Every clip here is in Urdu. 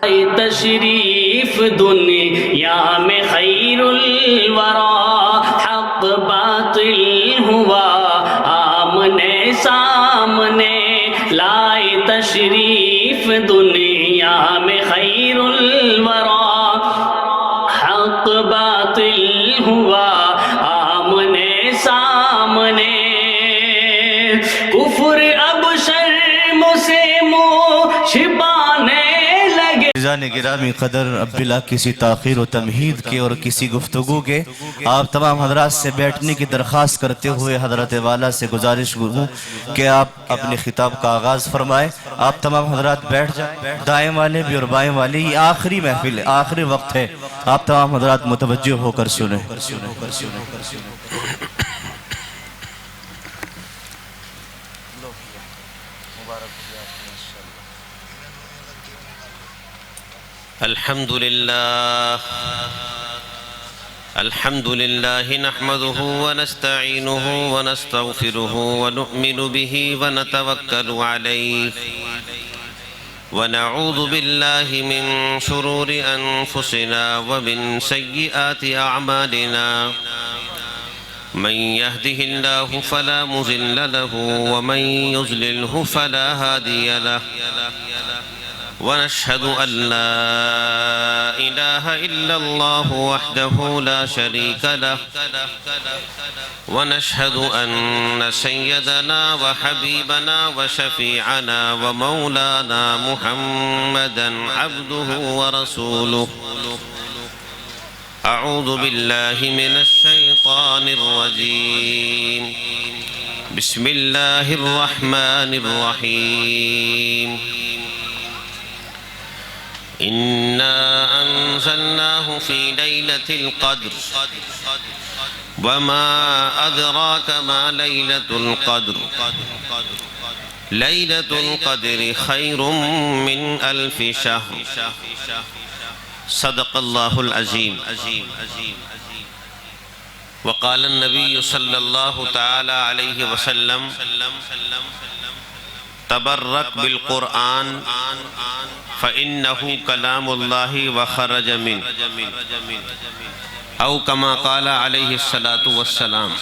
تشریف دنیا میں خیر الورا، حق باطل ہوا آمنے سامنے، لائے تشریف دنیا میں خیر الورا، حق باطل ہوا آمنے سامنے، کفر اب شرم سے منہ چھپانے عزیزان گرامی قدر، اب بلا کسی تاخیر و تمہید کے اور کسی گفتگو کے آپ تمام حضرات سے بیٹھنے کی درخواست کرتے ہوئے حضرت والا سے گزارش ہوں کہ آپ اپنے خطاب کا آغاز فرمائیں۔ آپ تمام حضرات بیٹھ جائیں، دائیں والے بھی اور بائیں والے، یہ آخری محفل ہے، آخری وقت ہے، آپ تمام حضرات متوجہ ہو کر سنیں۔ الحمد لله نحمده ونستعينه ونستغفره ونؤمن به ونتوكل عليه ونعوذ بالله من شرور أنفسنا ومن سيئات أعمالنا، من يهده الله فلا مضل له ومن يضلله فلا هادي له، ونشهد أن لا إله إلا الله وحده لا شريك له، ونشهد أن سيدنا وحبيبنا وشفيعنا ومولانا محمدا عبده ورسوله. أعوذ بالله من الشيطان الرجيم، بسم الله الرحمن الرحيم. إنا أنزلناه في ليلة القدر وما أدراك ما ليلة القدر، ليلة القدر خير من ألف شهر. صدق الله العظيم. وقال النبي صلى الله تعالى عليه وسلم: تبرك بالقرآن فإنه كلام الله وخرج منه، أو كما قال عليه الصلاة والسلام.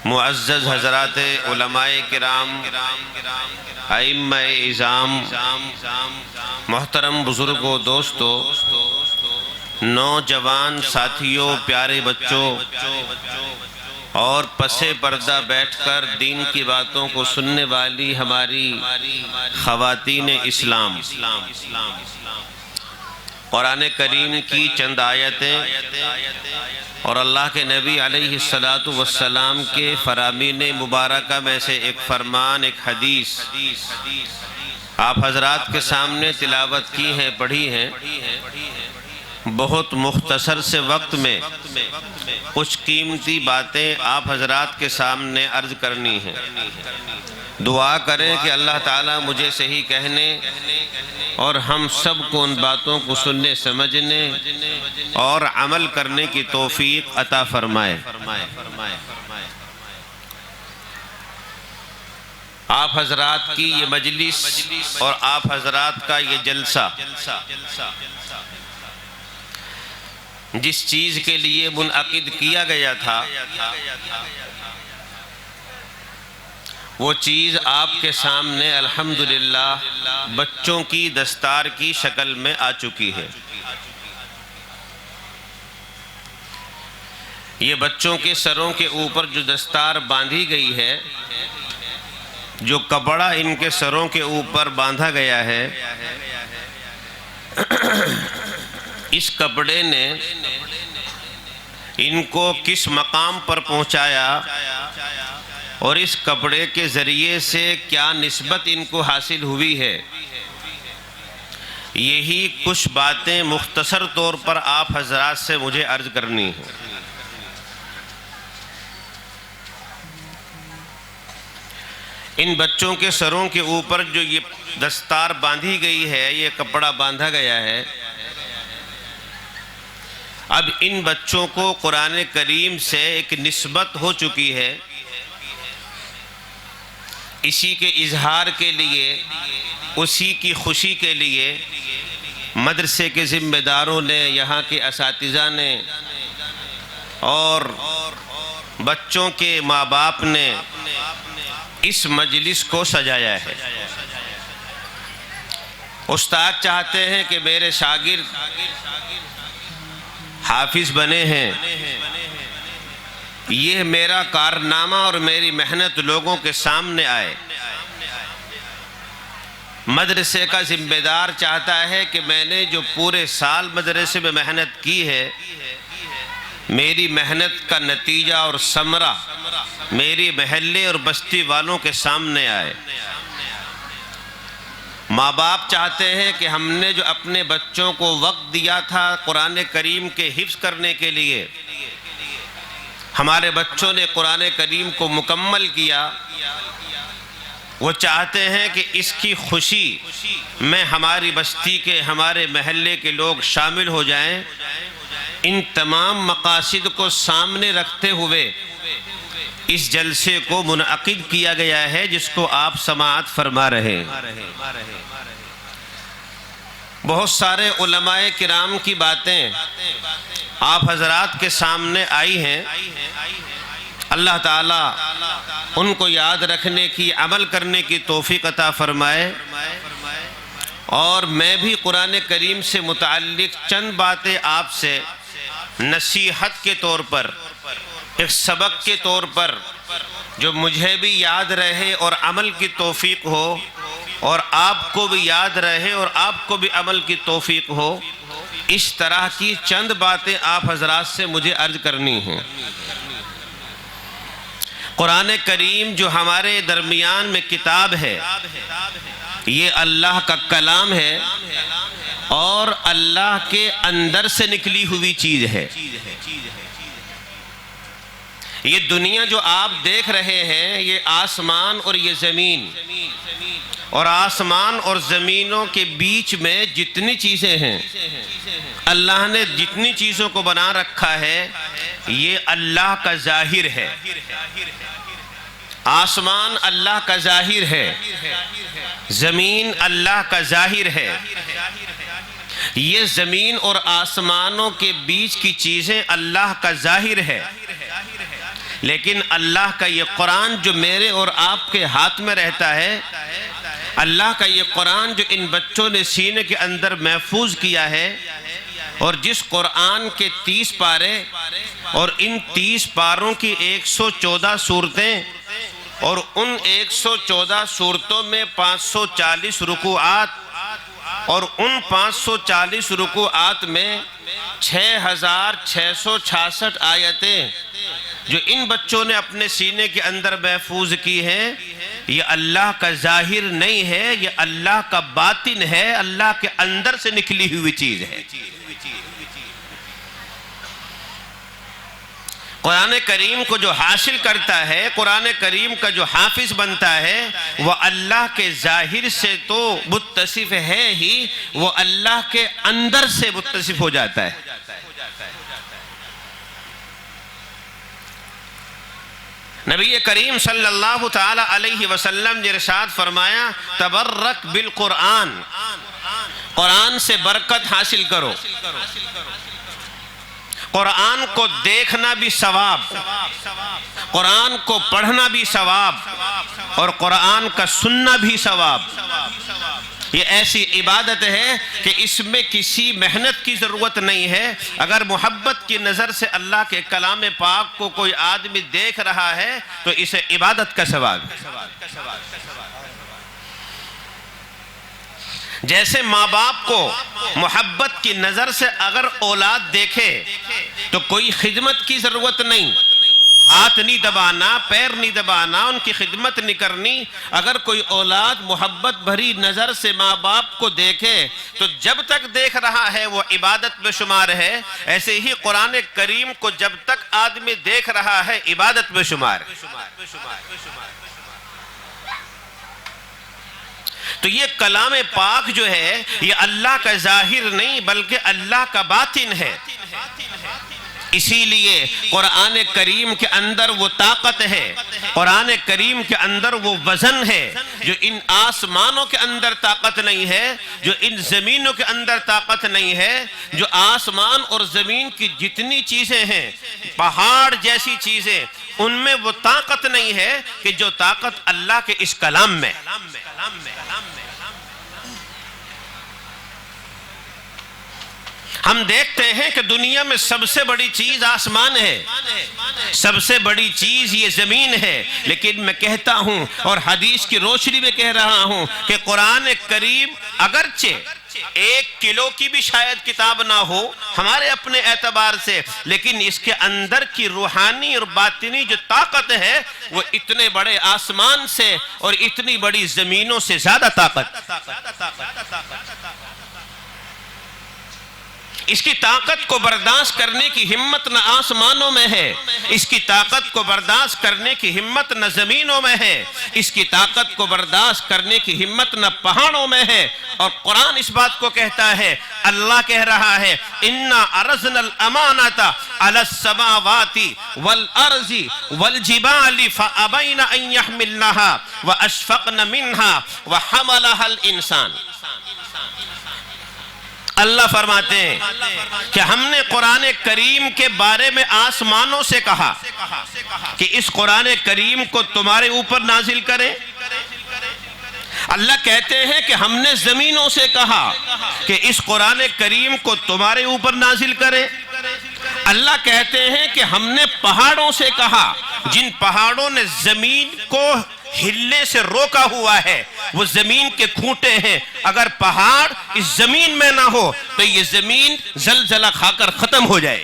معزز حضرات علماء کرام، ائمہ اعظام، محترم بزرگوں، دوستو، نوجوان ساتھیوں، پیارے بچوں اور پسے پردہ بیٹھ کر دین کی باتوں کو سننے والی ہماری خواتین اسلام، قرآن کریم کی چند آیتیں اور اللہ کے نبی علیہ السلام کے فرامین مبارکہ میں سے ایک فرمان، ایک حدیث آپ حضرات کے سامنے تلاوت کی ہے، پڑھی ہے. بہت مختصر سے وقت میں کچھ قیمتی باتیں آپ حضرات کے سامنے عرض کرنی ہیں. دعا کریں کہ اللہ تعالیٰ مجھے صحیح کہنے اور ہم سب کو ان باتوں کو سننے، سمجھنے اور عمل کرنے کی توفیق عطا فرمائے. آپ حضرات کی یہ مجلس اور آپ حضرات کا یہ جلسہ جس چیز کے لیے منعقد کیا گیا تھا، وہ چیز آپ کے سامنے الحمدللہ بچوں کی دستار کی شکل میں آ چکی ہے. یہ بچوں کے سروں کے اوپر جو دستار باندھی گئی ہے، جو کپڑا ان کے سروں کے اوپر باندھا گیا ہے، اس کپڑے نے ان کو کس مقام پر پہنچایا اور اس کپڑے کے ذریعے سے کیا نسبت ان کو حاصل ہوئی ہے، یہی کچھ باتیں مختصر طور پر آپ حضرات سے مجھے عرض کرنی ہیں. ان بچوں کے سروں کے اوپر جو یہ دستار باندھی گئی ہے، یہ کپڑا باندھا گیا ہے، اب ان بچوں کو قرآن کریم سے ایک نسبت ہو چکی ہے. اسی کے اظہار کے لیے، اسی کی خوشی کے لیے مدرسے کے ذمہ داروں نے، یہاں کے اساتذہ نے اور بچوں کے ماں باپ نے اس مجلس کو سجایا ہے۔ استاد چاہتے ہیں کہ میرے شاگرد حافظ بنے ہیں، یہ میرا کارنامہ اور میری محنت لوگوں کے سامنے آئے۔ مدرسے کا ذمہ دار چاہتا ہے کہ میں نے جو پورے سال مدرسے میں محنت کی ہے، میری محنت کا نتیجہ اور ثمرہ میری محلے اور بستی والوں کے سامنے آئے۔ ماں باپ چاہتے ہیں کہ ہم نے جو اپنے بچوں کو وقت دیا تھا قرآن کریم کے حفظ کرنے کے لیے، ہمارے بچوں نے قرآن کریم کو مکمل کیا، وہ چاہتے ہیں کہ اس کی خوشی میں ہماری بستی کے، ہمارے محلے کے لوگ شامل ہو جائیں۔ ان تمام مقاصد کو سامنے رکھتے ہوئے اس جلسے کو منعقد کیا گیا ہے، جس کو آپ سماعت فرما رہے ہیں۔ بہت سارے علماء کرام کی باتیں آپ حضرات کے سامنے آئی ہیں، اللہ تعالیٰ ان کو یاد رکھنے کی، عمل کرنے کی توفیق عطا فرمائے۔ اور میں بھی قرآن کریم سے متعلق چند باتیں آپ سے نصیحت کے طور پر، ایک سبق کے طور پر، جو مجھے بھی یاد رہے اور عمل کی توفیق ہو، اور آپ کو بھی یاد رہے اور آپ کو بھی عمل کی توفیق ہو، اس طرح کی چند باتیں آپ حضرات سے مجھے عرض کرنی ہیں۔ قرآن کریم جو ہمارے درمیان میں کتاب ہے، یہ اللہ کا کلام ہے اور اللہ کے اندر سے نکلی ہوئی چیز ہے۔ یہ دنیا جو آپ دیکھ رہے ہیں، یہ آسمان اور یہ زمین، اور آسمان اور زمینوں کے بیچ میں جتنی چیزیں ہیں، اللہ نے جتنی چیزوں کو بنا رکھا ہے، یہ اللہ کا ظاہر ہے۔ آسمان اللہ کا ظاہر ہے، زمین اللہ کا ظاہر ہے۔ یہ زمین اور آسمانوں کے بیچ کی چیزیں اللہ کا ظاہر ہے، لیکن اللہ کا یہ قرآن جو میرے اور آپ کے ہاتھ میں رہتا ہے، اللہ کا یہ قرآن جو ان بچوں نے سینے کے اندر محفوظ کیا ہے، اور جس قرآن کے 30 پارے اور ان 30 پاروں کی 114 سورتیں، اور ان 114 سورتوں میں 540 رکوعات، اور ان 540 رکوعات میں 6666 آیتیں جو ان بچوں نے اپنے سینے کے اندر محفوظ کی ہیں، یہ اللہ کا ظاہر نہیں ہے، یہ اللہ کا باطن ہے، اللہ کے اندر سے نکلی ہوئی چیز ہے۔ قرآن کریم کو جو حاصل کرتا ہے، قرآن کریم کا جو حافظ بنتا ہے، وہ اللہ کے ظاہر سے تو متصف ہے ہی، وہ اللہ کے اندر سے متصف ہو جاتا ہے۔ نبی کریم صلی اللہ تعالی علیہ وسلم نے ارشاد فرمایا، تبرک بالقرآن، قرآن سے برکت حاصل کرو۔ قرآن کو دیکھنا بھی ثواب، قرآن کو پڑھنا بھی ثواب، اور قرآن کا سننا بھی ثواب۔ یہ ایسی عبادت ہے کہ اس میں کسی محنت کی ضرورت نہیں ہے۔ اگر محبت کی نظر سے اللہ کے کلام پاک کو کوئی آدمی دیکھ رہا ہے تو اسے عبادت کا ثواب ہے۔ جیسے ماں باپ کو محبت کی نظر سے اگر اولاد دیکھے تو کوئی خدمت کی ضرورت نہیں، ہاتھ نہیں دبانا، پیر نہیں دبانا، ان کی خدمت نہیں کرنی۔ اگر کوئی اولاد محبت بھری نظر سے ماں باپ کو دیکھے تو جب تک دیکھ رہا ہے وہ عبادت میں شمار ہے، ایسے ہی قرآن کریم کو جب تک آدمی دیکھ رہا ہے عبادت میں شمار ہے۔ تو یہ کلام پاک جو ہے، یہ اللہ کا ظاہر نہیں بلکہ اللہ کا باطن ہے۔ اسی لیے قرآن کریم کے اندر وہ طاقت ہے، قرآن کریم کے اندر وہ وزن ہے جو ان آسمانوں کے اندر طاقت نہیں ہے، جو ان زمینوں کے اندر طاقت نہیں ہے، جو آسمان اور زمین کی جتنی چیزیں ہیں، پہاڑ جیسی چیزیں، ان میں وہ طاقت نہیں ہے کہ جو طاقت اللہ کے اس کلام میں۔ ہم دیکھتے ہیں کہ دنیا میں سب سے بڑی چیز آسمان ہے، سب سے بڑی چیز یہ زمین ہے، لیکن میں کہتا ہوں اور حدیث کی روشنی میں کہہ رہا ہوں کہ قرآن کریم اگرچہ 1 کلو کی بھی شاید کتاب نہ ہو ہمارے اپنے اعتبار سے، لیکن اس کے اندر کی روحانی اور باطنی جو طاقت ہے وہ اتنے بڑے آسمان سے اور اتنی بڑی زمینوں سے زیادہ طاقت۔ اس کی طاقت کو برداشت کرنے کی ہمت نہ آسمانوں میں ہے، اس کی طاقت کو برداشت کرنے کی ہمت نہ زمینوں میں ہے، اس کی طاقت کو برداشت کرنے کی ہمت نہ پہاڑوں میں ہے۔ اور قرآن اس بات کو کہتا ہے، اللہ کہہ رہا ہے اِنَّا عَرَضْنَا الْأَمَانَةَ عَلَى السَّمَاوَاتِ وَالْأَرْضِ وَالْجِبَالِ فَأَبَيْنَ أَن يَحْمِلْنَهَا وَأَشْفَقْنَ مِنْهَا وَحَمَلَهَا الْإِنسَانُ۔ اللہ فرماتے ہیں کہ ہم نے قرآن کریم کے بارے میں آسمانوں سے کہا کہ اس قرآن کریم کو تمہارے اوپر نازل کریں۔ اللہ کہتے ہیں کہ ہم نے زمینوں سے کہا کہ اس قرآن کریم کو تمہارے اوپر نازل کریں۔ اللہ کہتے ہیں کہ ہم نے پہاڑوں سے کہا، جن پہاڑوں نے زمین کو ہلنے سے روکا ہوا ہے، وہ زمین کے کھوٹے ہیں، اگر پہاڑ اس زمین میں نہ ہو تو یہ زمین زلزلہ کھا کر ختم ہو جائے۔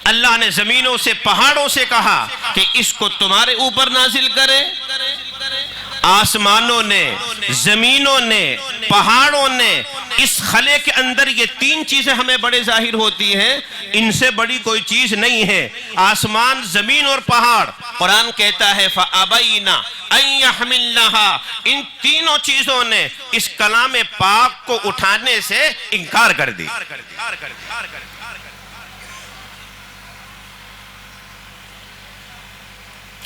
اللہ نے زمینوں سے پہاڑوں سے کہا کہ اس کو تمہارے اوپر نازل کرے۔ آسمانوں نے، زمینوں نے، پہاڑوں نے، اس خلے کے اندر یہ 3 چیزیں ہمیں بڑے ظاہر ہوتی ہیں، ان سے بڑی کوئی چیز نہیں ہے۔ آسمان، زمین اور پہاڑ، قرآن کہتا ہے فَأَبَيْنَ أَن يَحْمِلْنَهَا، ان تینوں چیزوں نے اس کلام پاک کو اٹھانے سے انکار کر دی۔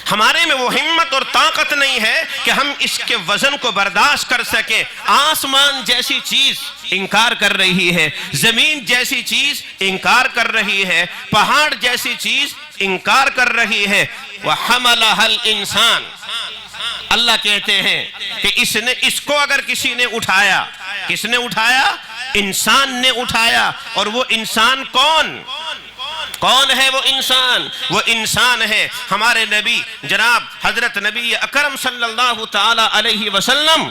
ہمارے میں وہ ہمت اور طاقت نہیں ہے کہ ہم اس کے وزن کو برداشت کر سکیں۔ آسمان جیسی چیز انکار کر رہی ہے، زمین جیسی چیز انکار کر رہی ہے، پہاڑ جیسی چیز انکار کر رہی ہے۔ وَحَمَلَهَا الْإِنسَانُ، اللہ کہتے ہیں کہ اس کو اگر کسی نے اٹھایا، کس نے اٹھایا؟ انسان نے اٹھایا۔ اور وہ انسان کون ہے؟ وہ انسان ہے ہمارے نبی جناب حضرت نبی اکرم صلی اللہ تعالی علیہ وسلم،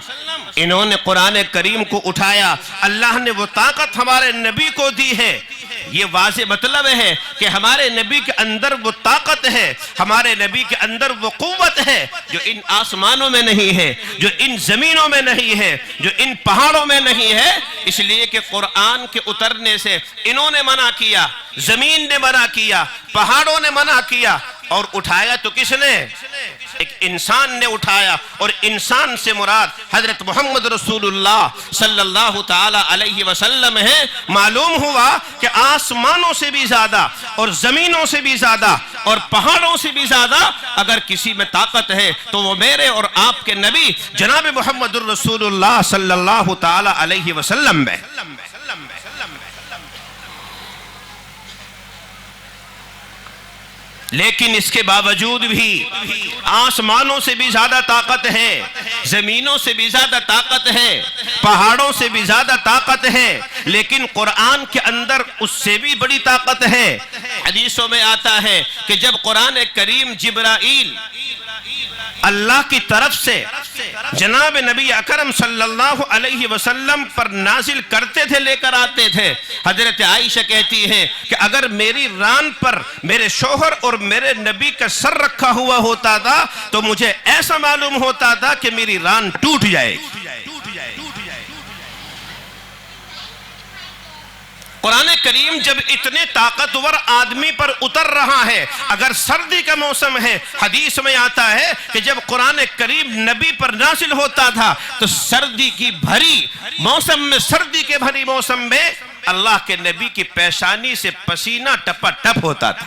انہوں نے قرآن کریم کو اٹھایا۔ اللہ نے وہ طاقت ہمارے نبی کو دی ہے۔ یہ واضح مطلب ہے کہ ہمارے نبی کے اندر وہ طاقت ہے، ہمارے نبی کے اندر وہ قوت ہے جو ان آسمانوں میں نہیں ہے، جو ان زمینوں میں نہیں ہے، جو ان پہاڑوں میں نہیں ہے۔ اس لیے کہ قرآن کے اترنے سے انہوں نے منع کیا، زمین نے منع کیا، پہاڑوں نے منع کیا، اور اٹھایا تو کس نے؟ ایک انسان نے اٹھایا۔ اور انسان سے مراد حضرت محمد رسول اللہ صلی اللہ تعالی علیہ وسلم ہے۔ معلوم ہوا کہ آسمانوں سے بھی زیادہ اور زمینوں سے بھی زیادہ اور پہاڑوں سے بھی زیادہ اگر کسی میں طاقت ہے تو وہ میرے اور آپ کے نبی جناب محمد رسول اللہ صلی اللہ تعالی علیہ وسلم میں۔ لیکن اس کے باوجود بھی آسمانوں سے بھی زیادہ طاقت ہے، زمینوں سے بھی زیادہ طاقت ہے، پہاڑوں سے بھی زیادہ طاقت ہے، لیکن قرآن کے اندر اس سے بھی بڑی طاقت ہے۔ حدیثوں میں آتا ہے کہ جب قرآن کریم جبرائیل اللہ کی طرف سے جناب نبی اکرم صلی اللہ علیہ وسلم پر نازل کرتے تھے، لے کر آتے تھے، حضرت عائشہ کہتی ہیں کہ اگر میری ران پر میرے شوہر اور میرے نبی کا سر رکھا ہوا ہوتا تھا تو مجھے ایسا معلوم ہوتا تھا کہ میری ران ٹوٹ جائے گی۔ قرآن کریم جب اتنے طاقتور آدمی پر اتر رہا ہے، اگر سردی کا موسم ہے، حدیث میں آتا ہے کہ جب قرآن کریم نبی پر نازل ہوتا تھا تو سردی کی بھری موسم میں، سردی کے بھری موسم میں اللہ کے نبی کی پیشانی سے پسینہ ٹپا ٹپ ہوتا تھا۔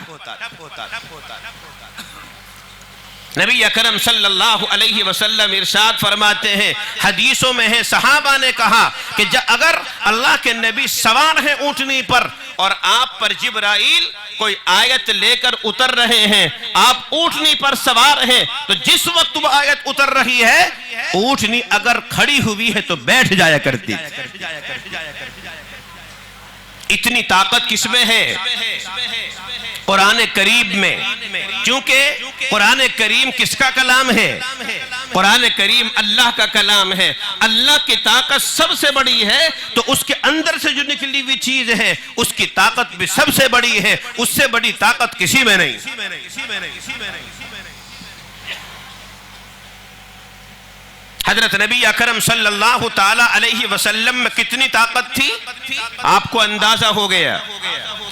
نبی اکرم صلی اللہ علیہ وسلم ارشاد فرماتے ہیں، حدیثوں میں ہے صحابہ نے کہا کہ اگر اللہ کے نبی سوار ہیں اونٹنی پر اور آپ پر جبرائیل کوئی آیت لے کر اتر رہے ہیں، آپ اونٹنی پر سوار ہیں، تو جس وقت وہ آیت اتر رہی ہے اونٹنی اگر کھڑی ہوئی ہے تو بیٹھ جایا کرتی۔ اتنی طاقت کس میں ہے؟ قرآن کریم میں، کیونکہ قرآن کریم کس کا کلام ہے؟ قرآن کریم اللہ کا کلام ہے۔ اللہ کی طاقت سب سے بڑی ہے تو اس کے اندر سے جو نکلی ہوئی چیز ہے اس کی طاقت بھی سب سے بڑی ہے، اس سے بڑی طاقت کسی میں نہیں۔ حضرت نبی اکرم صلی اللہ تعالی علیہ وسلم میں کتنی طاقت تھی آپ کو اندازہ ہو گیا۔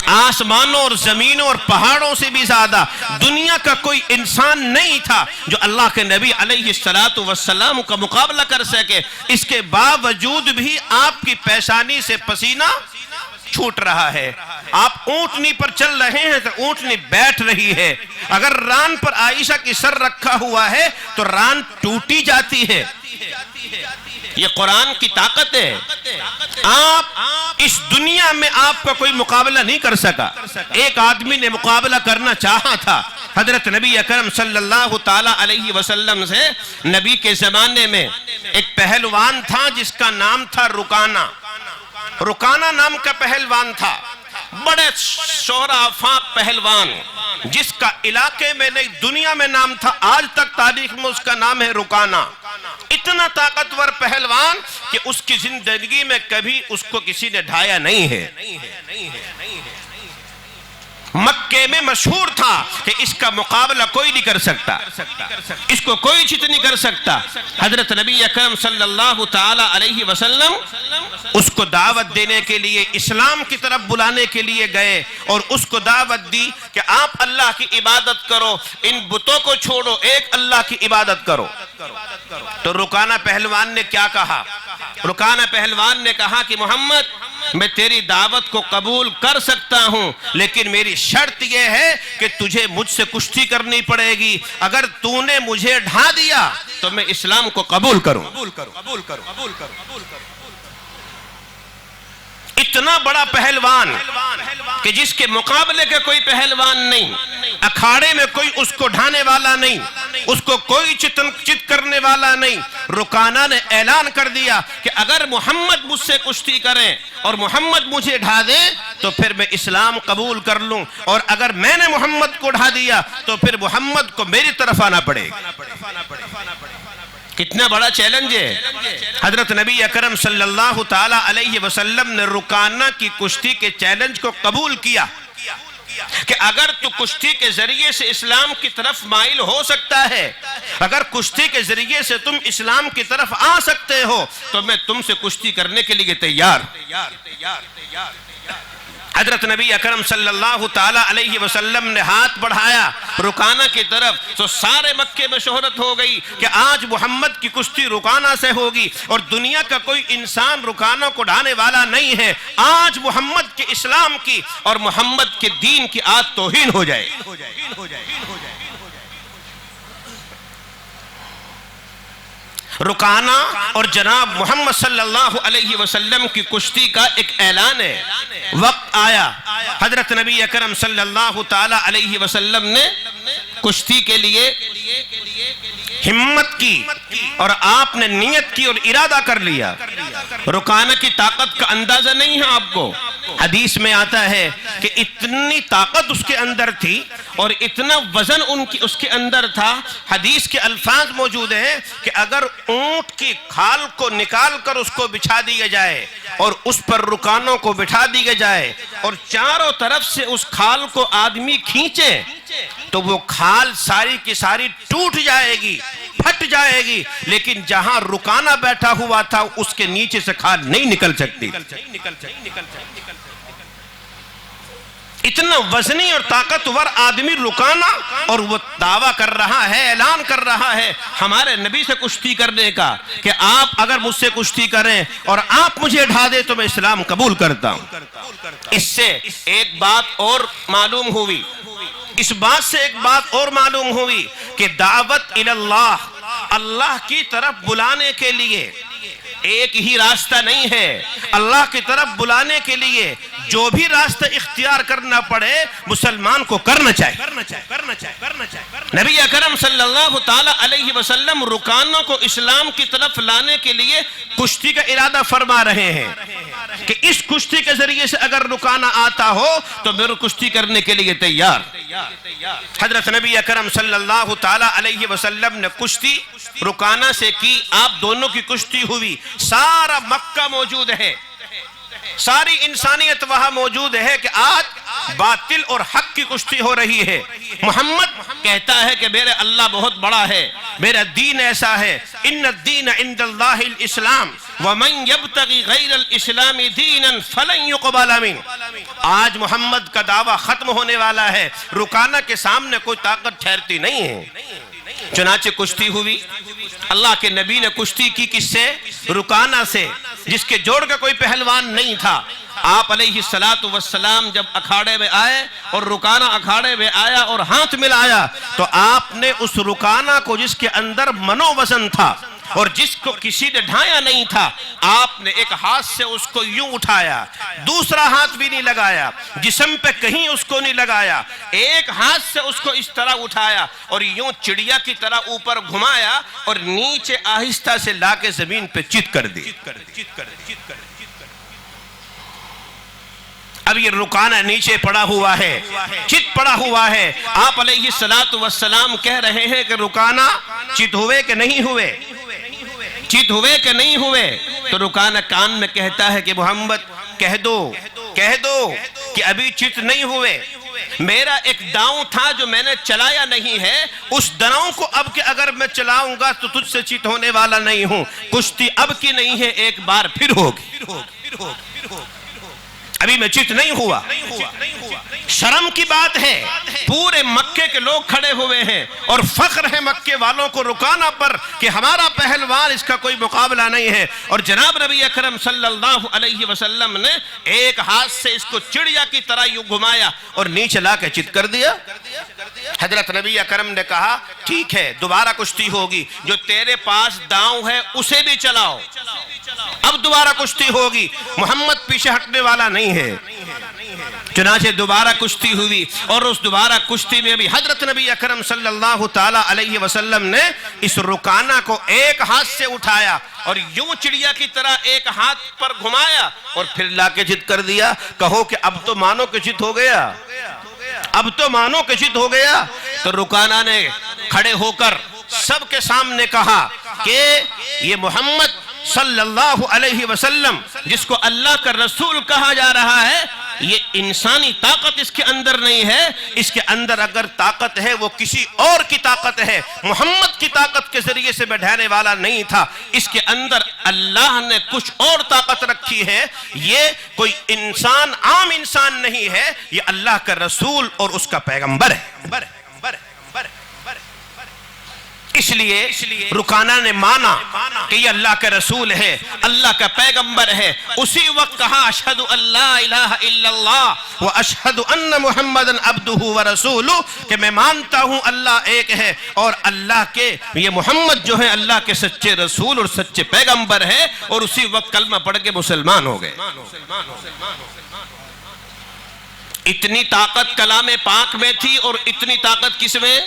آسمانوں اور زمینوں اور پہاڑوں سے بھی زیادہ دنیا کا کوئی انسان نہیں تھا جو اللہ کے نبی علیہ السلام کا مقابلہ کر سکے۔ اس کے باوجود بھی آپ کی پیشانی سے پسینہ چھوٹ رہا ہے۔ آپ اونٹنی پر چل رہے ہیں تو اونٹنی بیٹھ رہی ہے۔ اگر ران پر عائشہ کی سر رکھا ہوا ہے تو ران ٹوٹی جاتی ہے۔ یہ قرآن کی طاقت ہے۔ آپ اس دنیا میں آپ کا کوئی مقابلہ نہیں کر سکا۔ ایک آدمی نے مقابلہ کرنا چاہا تھا حضرت نبی اکرم صلی اللہ تعالی علیہ وسلم سے۔ نبی کے زمانے میں ایک پہلوان تھا جس کا نام تھا رکانہ۔ رکانہ نام کا پہلوان تھا، بڑے شہرہ آفاق پہلوان، جس کا علاقے میں نہیں دنیا میں نام تھا، آج تک تاریخ میں اس کا نام ہے رکانہ۔ اتنا طاقتور پہلوان کہ اس کی زندگی میں کبھی اس کو کسی نے ڈھایا نہیں ہے۔ مکے میں مشہور تھا کہ اس کا مقابلہ کوئی نہیں کر سکتا، اس کو کوئی چیت نہیں کر سکتا۔ حضرت نبی اکرم صلی اللہ تعالی علیہ وسلم اس کو دعوت دینے کے لیے، اسلام کی طرف بلانے کے لیے گئے اور اس کو دعوت دی کہ آپ اللہ کی عبادت کرو، ان بتوں کو چھوڑو، ایک اللہ کی عبادت کرو۔ تو رکانہ پہلوان نے کیا کہا؟ رکانہ پہلوان نے کہا کہ محمد، میں تیری دعوت کو قبول کر سکتا ہوں لیکن میری شرط یہ ہے کہ تجھے مجھ سے کشتی کرنی پڑے گی۔ اگر تو نے مجھے ڈھا دیا تو میں اسلام کو قبول کروں۔ اتنا بڑا پہلوان کہ جس کے مقابلے کے کوئی پہلوان نہیں، اکھاڑے میں کوئی اس کو ڈھانے والا نہیں، اس کو کوئی چت کرنے والا نہیں۔ رکانہ نے اعلان کر دیا کہ اگر محمد مجھ سے کشتی کریں اور محمد مجھے ڈھا دے تو پھر میں اسلام قبول کر لوں، اور اگر میں نے محمد کو ڈھا دیا تو پھر محمد کو میری طرف آنا پڑے گا۔ کتنا بڑا چیلنج ہے۔ حضرت نبی اکرم صلی اللہ تعالی علیہ وسلم نے رکانہ کی کشتی کے چیلنج کو قبول کیا کہ اگر تو کشتی کے ذریعے سے اسلام کی طرف مائل ہو سکتا ہے، اگر کشتی کے ذریعے سے تم اسلام کی طرف آ سکتے ہو تو میں تم سے کشتی کرنے کے لیے تیار۔ حضرت نبی اکرم صلی اللہ تعالی علیہ وسلم نے ہاتھ بڑھایا رکانہ کی طرف تو سارے مکے میں شہرت ہو گئی کہ آج محمد کی کشتی رکانہ سے ہوگی، اور دنیا کا کوئی انسان رکانہ کو ڈھانے والا نہیں ہے۔ آج محمد کے اسلام کی اور محمد کے دین کی آج توہین ہو جائے۔ رکانہ اور جناب محمد صلی اللہ علیہ وسلم کی کشتی کا ایک اعلان ہے۔ وقت آیا، حضرت نبی اکرم صلی اللہ تعالی علیہ وسلم نے کشتی کے لیے ہمت کی اور آپ نے نیت کی اور ارادہ کر لیا۔ رکانہ کی طاقت کا اندازہ نہیں ہے آپ کو۔ حدیث میں آتا ہے کہ اتنی طاقت اس کے اندر تھی اور اتنا وزن اس کے اندر تھا۔ حدیث کے الفاظ موجود ہیں کہ اگر اونٹ کی کھال کو نکال کر اس کو بچھا دیا جائے اور اس پر رکانوں کو بٹھا دیا جائے اور چاروں طرف سے اس کھال کو آدمی کھینچے تو وہ کھال ساری کی ساری ٹوٹ جائے گی، پھٹ جائے گی، لیکن جہاں رکانہ بیٹھا ہوا تھا اس کے نیچے سے کھال نہیں نکل سکتی۔ اتنا وزنی اور طاقتور آدمی رکانا، اور وہ دعویٰ کر رہا ہے، اعلان کر رہا ہے ہمارے نبی سے کشتی کرنے کا کہ آپ اگر مجھ سے کشتی کریں اور آپ مجھے ڈھا دیں تو میں اسلام قبول کرتا ہوں۔ اس سے ایک بات اور معلوم ہوئی، اس بات سے ایک بات اور معلوم ہوئی کہ دعوت اللہ، اللہ کی طرف بلانے کے لیے ایک ہی راستہ نہیں ہے۔ اللہ کی طرف بلانے کے لیے جو بھی راستہ اختیار کرنا پڑے مسلمان کو کرنا چاہیے۔ نبی اکرم صلی اللہ تعالی علیہ وسلم رکانوں کو اسلام کی طرف لانے کے لیے کشتی کا ارادہ فرما رہے ہیں کہ اس کشتی کے ذریعے سے اگر رکانا آتا ہو تو میرے کشتی کرنے کے لیے تیار۔ حضرت نبی اکرم صلی اللہ تعالی علیہ وسلم نے کشتی رکانہ سے کی، آپ دونوں کی کشتی ہوئی، سارا مکہ موجود ہے، ساری انسانیت وہاں موجود ہے کہ آج باطل اور حق کی کشتی ہو رہی ہے۔ محمد کہتا ہے کہ میرے اللہ بہت بڑا ہے، میرا دین ایسا ہے، ان الدین عند اللہ الاسلام ومن یبتغی غیر الاسلام دینا فلن یقبل منہ۔ آج محمد کا دعویٰ ختم ہونے والا ہے، رکانہ کے سامنے کوئی طاقت ٹھہرتی نہیں ہے۔ چنانچہ کشتی ہوئی، اللہ کے نبی نے کشتی کی کس سے؟ رکانہ سے، جس کے جوڑ کا کوئی پہلوان نہیں تھا۔ آپ علیہ السلام جب اکھاڑے میں آئے اور رکانہ اکھاڑے میں آیا اور ہاتھ ملایا تو آپ نے اس رکانہ کو جس کے اندر منو وزن تھا اور جس کو کسی نے ڈھایا نہیں تھا، آپ نے ایک ہاتھ سے اس کو یوں اٹھایا، دوسرا ہاتھ بھی نہیں لگایا، جسم پہ کہیں اس کو نہیں لگایا، ایک ہاتھ سے اس کو اس طرح اٹھایا اور یوں چڑیا کی طرح اوپر گھمایا اور نیچے آہستہ سے لا کے زمین پہ چت کر دی۔ اب یہ رکانہ نیچے پڑا ہوا ہے، چت پڑا ہوا ہے۔ آپ علیہ السلام کہہ رہے ہیں کہ رکانہ چت ہوئے کہ نہیں ہوئے، چت ہوئے کہ نہیں ہوئے؟ تو رکانہ کان میں کہتا ہے کہ محمد کہہ دو کہ ابھی چت نہیں ہوئے، میرا ایک داؤں تھا جو میں نے چلایا نہیں ہے، اس داؤں کو اب کہ اگر میں چلاؤں گا تو تجھ سے چت ہونے والا نہیں ہوں، کشتی اب کی نہیں ہے، ایک بار پھر ہوگی، ابھی میں چت نہیں ہوا۔ شرم کی بات ہے، پورے مکے کے لوگ کھڑے ہوئے ہیں اور فخر ہے مکے والوں کو رکانہ پر کہ ہمارا پہلوان، اس کا کوئی مقابلہ نہیں ہے۔ اور جناب نبی اکرم صلی اللہ علیہ وسلم نے ایک ہاتھ سے اس کو چڑیا کی طرح یوں گھمایا اور نیچے لا کے چت کر دیا۔ حضرت نبی اکرم نے کہا ٹھیک ہے، دوبارہ کشتی ہوگی، جو تیرے پاس داؤں ہے اسے بھی چلاؤ، اب دوبارہ کشتی ہوگی، محمد پیچھے ہٹنے والا نہیں ہے۔ چنانچہ دوبارہ کشتی ہوئی اور اس دوبارہ کشتی میں بھی حضرت نبی اکرم صلی اللہ تعالی علیہ وسلم نے اس رکانہ کو ایک ہاتھ سے اٹھایا اور یوں چڑیا کی طرح ایک ہاتھ پر گھمایا اور پھر لا کے چت کر دیا۔ کہو کہ اب تو مانو کہ چت ہو گیا، اب تو مانو کہ چت ہو گیا۔ تو رکانہ نے کھڑے ہو کر سب کے سامنے کہا کہ یہ محمد صلی اللہ علیہ وسلم جس کو اللہ کا رسول کہا جا رہا ہے، یہ انسانی طاقت اس کے اندر نہیں ہے، اس کے اندر اگر طاقت ہے وہ کسی اور کی طاقت ہے، محمد کی طاقت کے ذریعے سے بڑھانے والا نہیں تھا، اس کے اندر اللہ نے کچھ اور طاقت رکھی ہے، یہ کوئی انسان عام انسان نہیں ہے، یہ اللہ کا رسول اور اس کا پیغمبر ہے۔ اس لیے رکانہ نے مانا کہ یہ اللہ کا رسول ہے، اللہ کا پیغمبر ہے۔ اسی وقت کہا اشہد ان لا الہ الا اللہ و اشہد ان محمد عبدہ و رسولہ، کہ میں مانتا ہوں اللہ ایک ہے اور اللہ کے یہ محمد جو ہے اللہ کے سچے رسول اور سچے پیغمبر ہے، اور اسی وقت کلمہ پڑھ کے مسلمان ہو گئے۔ اتنی طاقت کلام پاک میں تھی اور اتنی طاقت کس میں؟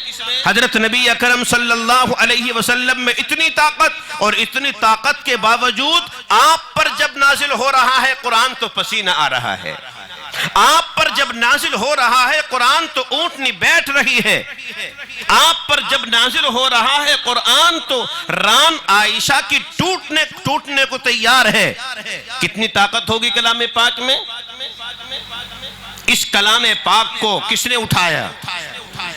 حضرت نبی اکرم صلی اللہ علیہ وسلم میں اتنی طاقت، اور اتنی طاقت کے باوجود آپ پر جب نازل ہو رہا ہے قرآن تو پسینہ آ رہا ہے، آپ پر جب نازل ہو رہا ہے قرآن تو اونٹنی بیٹھ رہی ہے، آپ پر جب نازل ہو رہا ہے قرآن تو ران عائشہ کی ٹوٹنے کو تیار ہے۔ کتنی طاقت ہوگی کلام پاک میں؟ اس کلام پاک کو کس نے اٹھایا؟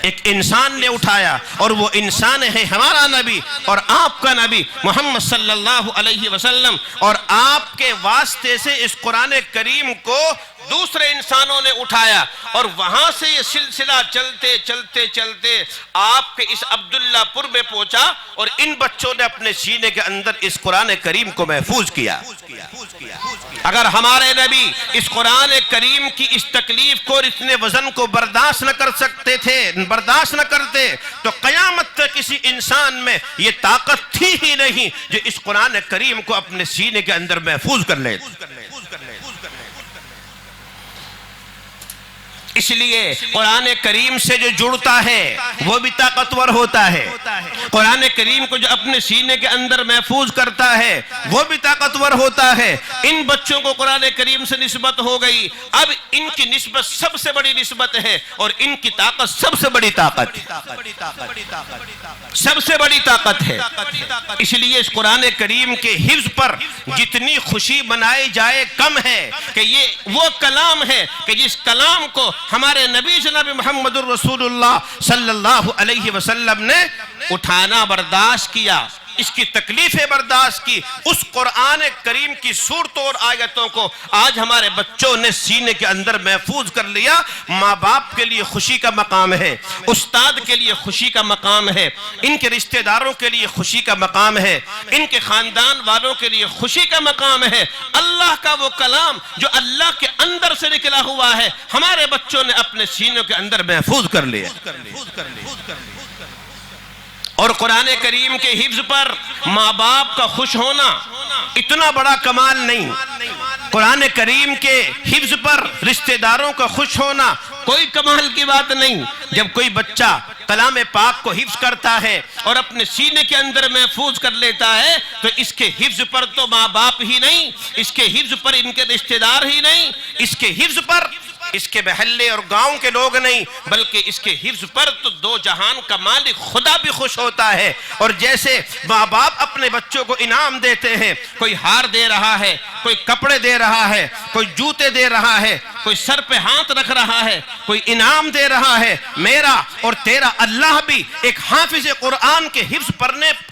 ایک انسان نے اٹھایا، اور وہ انسان ہے ہمارا نبی اور آپ کا نبی محمد صلی اللہ علیہ وسلم، اور آپ کے واسطے سے اس قرآن کریم کو دوسرے انسانوں نے اٹھایا، اور وہاں سے یہ سلسلہ چلتے چلتے چلتے آپ کے اس عبداللہ پور میں پہنچا، اور ان بچوں نے اپنے سینے کے اندر اس قرآن کریم کو محفوظ کیا۔ اگر ہمارے نبی اس قرآن کریم کی اس تکلیف کو اور اتنے وزن کو برداشت نہ کر سکتے تھے، برداشت نہ کرتے، تو قیامت تک کسی انسان میں یہ طاقت تھی ہی نہیں جو اس قرآن کریم کو اپنے سینے کے اندر محفوظ کر لے۔ اس لیے قرآن کریم سے جو جڑتا ہے وہ بھی طاقتور ہوتا ہے، قرآن کریم کو جو اپنے سینے کے اندر محفوظ کرتا ہے وہ بھی طاقتور ہوتا ہے۔ ان بچوں کو قرآن کریم سے نسبت ہو گئی، اب ان کی نسبت سب سے بڑی نسبت ہے، اور ان کی طاقت سب سے بڑی طاقت سب سے بڑی طاقت ہے۔ اس لیے اس قرآن کریم کے حفظ پر جتنی خوشی منائی جائے کم ہے، کہ یہ وہ کلام ہے کہ جس کلام کو ہمارے نبی جناب محمد الرسول اللہ صلی اللہ علیہ وسلم نے اٹھانا برداشت کیا، اس کی تکلیفیں برداشت کی، اس قرآن کریم کی صورتوں اور آیتوں کو آج ہمارے بچوں نے سینے کے اندر محفوظ کر لیا۔ ماں باپ کے لیے خوشی کا مقام ہے، استاد کے لیے خوشی کا مقام ہے، ان کے رشتہ داروں کے لیے خوشی کا مقام ہے، ان کے خاندان والوں کے لیے خوشی کا مقام ہے۔ اللہ کا وہ کلام جو اللہ کے اندر سے نکلا ہوا ہے، ہمارے بچوں نے اپنے سینوں کے اندر محفوظ کر لیا۔ اور قرآن کریم کے حفظ پر ماں باپ کا خوش ہونا اتنا بڑا کمال نہیں، قرآن کریم کے حفظ پر رشتہ داروں کا خوش ہونا کوئی کمال کی بات نہیں۔ جب کوئی بچہ کلام پاک کو حفظ کرتا ہے اور اپنے سینے کے اندر محفوظ کر لیتا ہے، تو اس کے حفظ پر تو ماں باپ ہی نہیں، اس کے حفظ پر ان کے رشتہ دار ہی نہیں، اس کے حفظ پر اس کے محلے اور گاؤں کے لوگ نہیں، بلکہ اس کے حفظ پر تو دو جہان کا مالک خدا بھی خوش ہوتا ہے۔ اور جیسے ماں باپ اپنے بچوں کو انعام دیتے ہیں، کوئی ہار دے رہا ہے، کوئی کپڑے دے رہا ہے، کوئی جوتے دے رہا ہے، کوئی سر پہ ہاتھ رکھ رہا ہے، کوئی انعام دے رہا ہے، میرا اور تیرا اللہ بھی ایک حافظ قرآن کے حفظ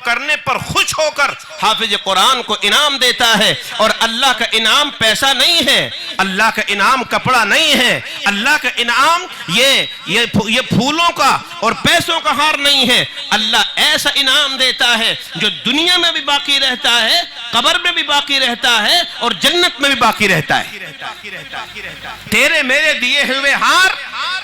کرنے پر خوش ہو کر حافظ قرآن کو انعام دیتا ہے۔ اور اللہ کا انعام پیسہ نہیں ہے، اللہ کا انعام کپڑا نہیں ہے، اللہ کا انعام یہ پھولوں کا اور پیسوں کا ہار نہیں ہے۔ اللہ ایسا انعام دیتا ہے جو دنیا میں بھی باقی رہتا ہے، قبر میں بھی باقی رہتا ہے، اور جنت میں بھی باقی رہتا ہے۔ تیرے میرے دیے ہوئے ہار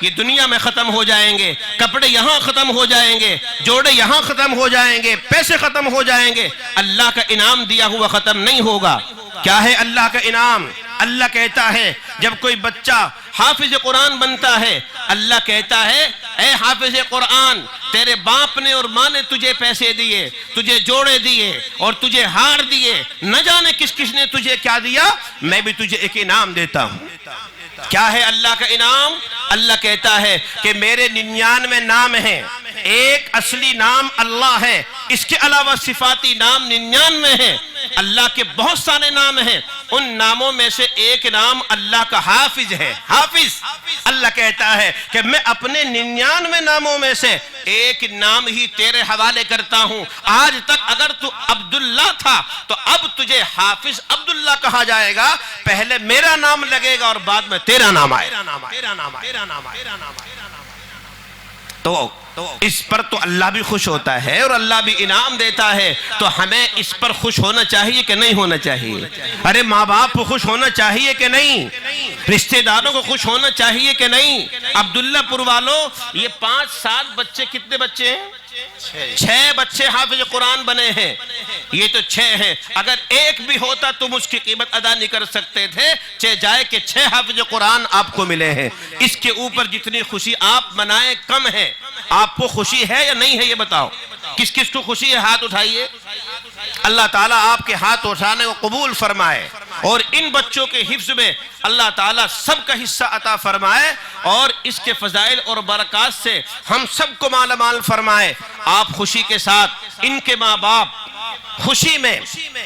یہ دنیا میں ختم ہو جائیں گے، کپڑے یہاں ختم ہو جائیں گے، جوڑے یہاں ختم ہو جائیں گے، پیسے ختم ہو جائیں گے، اللہ کا انعام دیا ہوا ختم نہیں ہوگا۔ کیا ہے اللہ کا انعام؟ اللہ کہتا ہے جب کوئی بچہ حافظ قرآن بنتا ہے، اللہ کہتا ہے اے حافظ قرآن، تیرے باپ نے اور ماں نے تجھے پیسے دیے، تجھے جوڑے دیے اور تجھے ہار دیے، نہ جانے کس کس نے تجھے کیا دیا، میں بھی تجھے ایک انعام دیتا ہوں۔ کیا ہے اللہ کا انعام؟ اللہ کہتا ہے کہ میرے 99 نام ہیں، ایک اصلی نام اللہ ہے، اس کے علاوہ صفاتی نام 99 ہیں۔ اللہ کے بہت سارے نام ہیں، ان ناموں میں سے ایک نام اللہ کا حافظ ہے۔ حافظ اللہ کہتا ہے کہ میں اپنے 99 ناموں میں سے ایک نام ہی تیرے حوالے کرتا ہوں۔ آج تک اگر تو عبداللہ تھا تو اب تجھے حافظ عبداللہ کہا جائے گا، پہلے میرا نام لگے گا اور بعد میں تیرا نام آئے۔ تو اس پر تو اللہ بھی خوش ہوتا ہے اور اللہ بھی انعام دیتا ہے، تو ہمیں اس پر خوش ہونا چاہیے کہ نہیں ہونا چاہیے؟ ارے ماں باپ کو خوش ہونا چاہیے کہ نہیں؟ رشتہ داروں کو خوش ہونا چاہیے کہ نہیں؟ عبداللہ پور والوں، یہ 5-7 بچے، کتنے بچے ہیں؟ 6 بچے حافظ قرآن بنے ہیں، یہ تو 6 ہیں۔ اگر ایک بھی ہوتا تم اس کی قیمت ادا نہیں کر سکتے تھے، چہ جائے کہ 6 حافظ قرآن آپ کو ملے ہیں۔ اس کے اوپر جتنی خوشی آپ منائیں کم ہے۔ آپ کو خوشی ہے یا نہیں ہے یہ بتاؤ؟ کس کس کو خوشی ہے؟ ہاتھ اٹھائیے۔ اللہ تعالیٰ آپ کے ہاتھ اٹھانے کو قبول فرمائے، اور ان بچوں کے حفظ میں اللہ تعالیٰ سب کا حصہ عطا فرمائے، اور اس کے فضائل اور برکات سے ہم سب کو مالا مال فرمائے۔ آپ خوشی کے ساتھ ان کے ماں باپ خوشی میں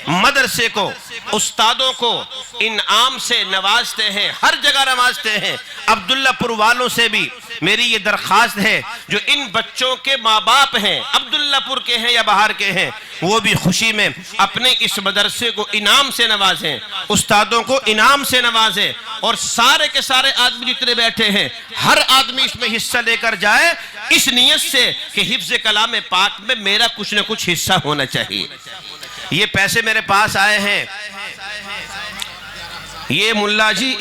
مدرسے کو، استادوں کو انعام سے نوازتے ہیں، ہر جگہ نوازتے ہیں۔ عبداللہ پور والوں سے بھی میری یہ درخواست ہے جو ان بچوں کے ماں باپ ہیں، عبداللہ پور کے ہیں یا باہر کے ہیں، وہ بھی خوشی میں اپنے اس مدرسے کو انعام سے نوازیں، استادوں کو انعام سے نوازیں، اور سارے کے سارے آدمی جتنے بیٹھے ہیں ہر آدمی اس میں حصہ لے کر جائے، اس نیت سے کہ حفظ کلام پاک میں میرا کچھ نہ کچھ حصہ ہونا چاہیے۔ یہ پیسے میرے پاس آئے ہیں، یہ ملا جی